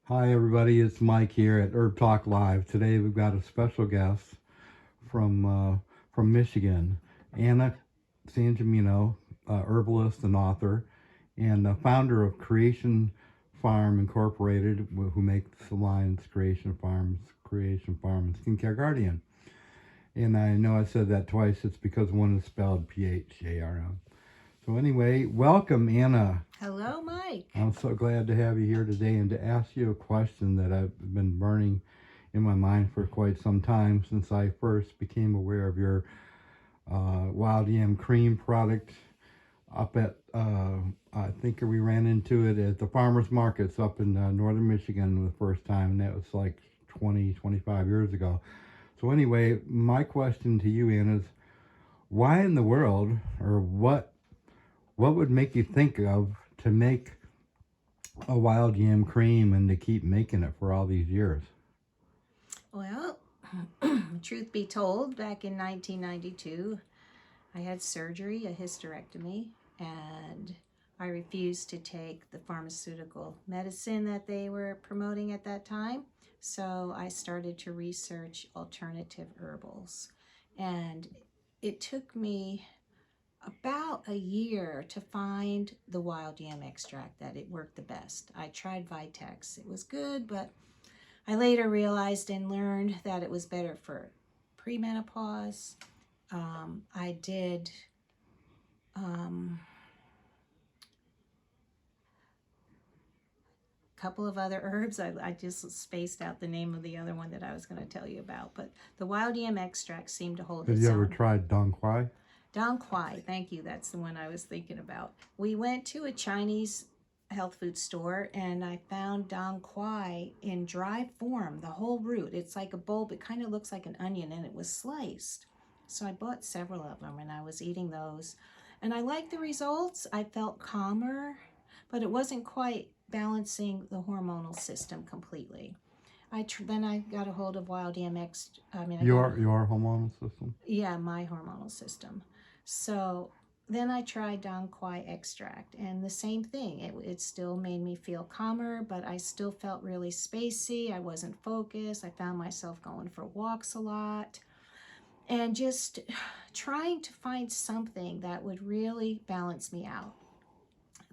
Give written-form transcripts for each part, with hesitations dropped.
Hi, everybody. It's Mike here at Herb Talk Live. Today we've got a special guest from uh, from Michigan, Anna Sangemino, herbalist and author, and founder of Creation Farm Incorporated, who makes the lines Creation Farm, and Skincare Guardian. And I know I said that twice. It's because one is spelled Pharm. So anyway, welcome, Anna. Hello, Mike. I'm so glad to have you here today and to ask you a question that I've been burning in my mind for quite some time since I first became aware of your Wild Yam Cream product up at, I think we ran into it at the farmers markets up in northern Michigan the first time, and that was like 20, 25 years ago. So, anyway, my question to you, Ann, is why in the world, or what would make you think of to make a wild yam cream and to keep making it for all these years? Well, truth be told, back in 1992, I had surgery, a hysterectomy, and I refused to take the pharmaceutical medicine that they were promoting at that time. So I started to research alternative herbals. And it took me about a year to find the wild yam extract that it worked the best. I tried Vitex. It was good, but I later realized and learned that it was better for premenopause. I did a couple of other herbs. I just spaced out the name of the other one that I was going to tell you about. But the wild yam extract seemed to hold Have its you ever own. tried Dong Quai? Dong Quai, thank you. That's the one I was thinking about. We went to a Chinese health food store and I found Dong Quai in dry form, the whole root. It's like a bulb. It kind of looks like an onion and it was sliced. So I bought several of them and I was eating those. And I liked the results. I felt calmer, but it wasn't quite balancing the hormonal system completely. Then I got a hold of Wild DMX. I mean, I got Your hormonal system? yeah, my hormonal system. So then I tried Dong Quai extract, and the same thing. It still made me feel calmer, but I still felt really spacey. I wasn't focused. I found myself going for walks a lot and just trying to find something that would really balance me out.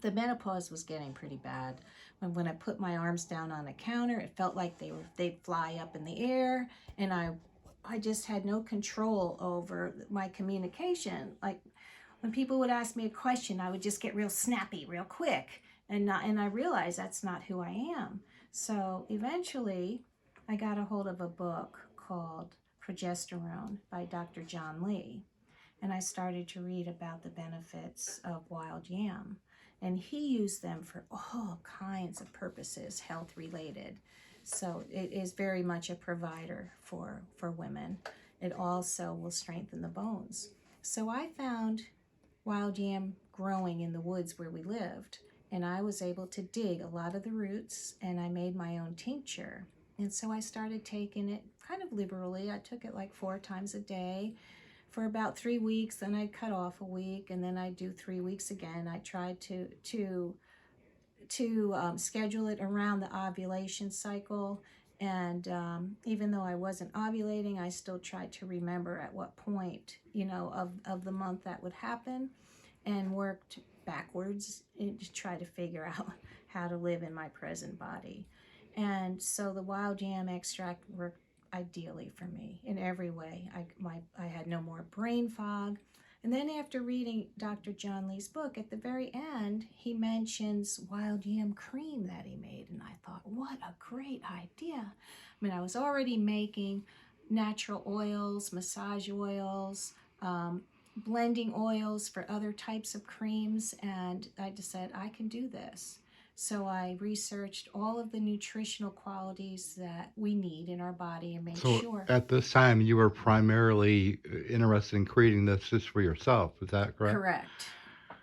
The menopause was getting pretty bad. When I put my arms down on a counter, it felt like they'd fly up in the air, and I just had no control over my communication. Like when people would ask me a question, I would just get real snappy, real quick, and I realized that's not who I am. So eventually, I got a hold of a book called Progesterone by Dr. John Lee, and I started to read about the benefits of wild yam. And he used them for all kinds of purposes, health related. So it is very much a provider for women. It also will strengthen the bones. So I found wild yam growing in the woods where we lived, and I was able to dig a lot of the roots and I made my own tincture. And so I started taking it kind of liberally. I took it like 4 times a day for about 3 weeks. Then I'd cut off a week, and then I'd do 3 weeks again. I tried to schedule it around the ovulation cycle. And even though I wasn't ovulating, I still tried to remember at what point, of the month that would happen, and worked backwards to try to figure out how to live in my present body. And so the wild yam extract worked ideally for me in every way. I had no more brain fog. And then after reading Dr. John Lee's book, at the very end, he mentions wild yam cream that he made. And I thought, what a great idea. I mean, I was already making natural oils, massage oils, blending oils for other types of creams. And I just said, I can do this. So I researched all of the nutritional qualities that we need in our body and made So sure. at this time, you were primarily interested in creating this just for yourself. Is that correct? Correct.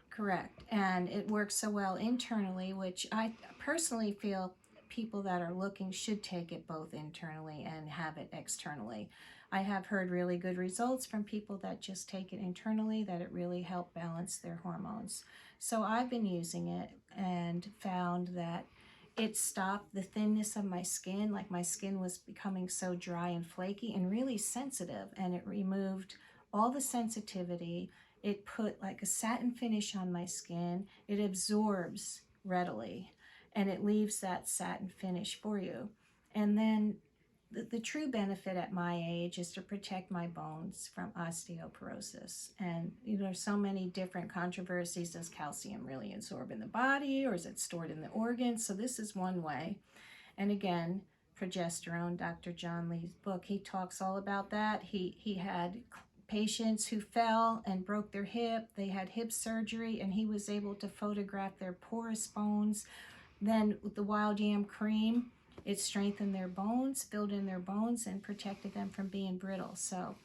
Correct. And it works so well internally, which I personally feel people that are looking should take it both internally and have it externally. I have heard really good results from people that just take it internally, that it really helped balance their hormones. So I've been using it and found that It stopped the thinness of my skin, like my skin was becoming so dry and flaky and really sensitive, and it removed all the sensitivity. It put like a satin finish on my skin. It absorbs readily, and it leaves that satin finish for you. And then the true benefit at my age is to protect my bones from osteoporosis. And there's so many different controversies. Does calcium really absorb in the body, or is it stored in the organs? So this is one way. And again, progesterone, Dr. John Lee's book, he talks all about that. He had patients who fell and broke their hip. They had hip surgery, and he was able to photograph their porous bones. Then with the Wild Yam Cream, it strengthened their bones, filled in their bones, and protected them from being brittle. So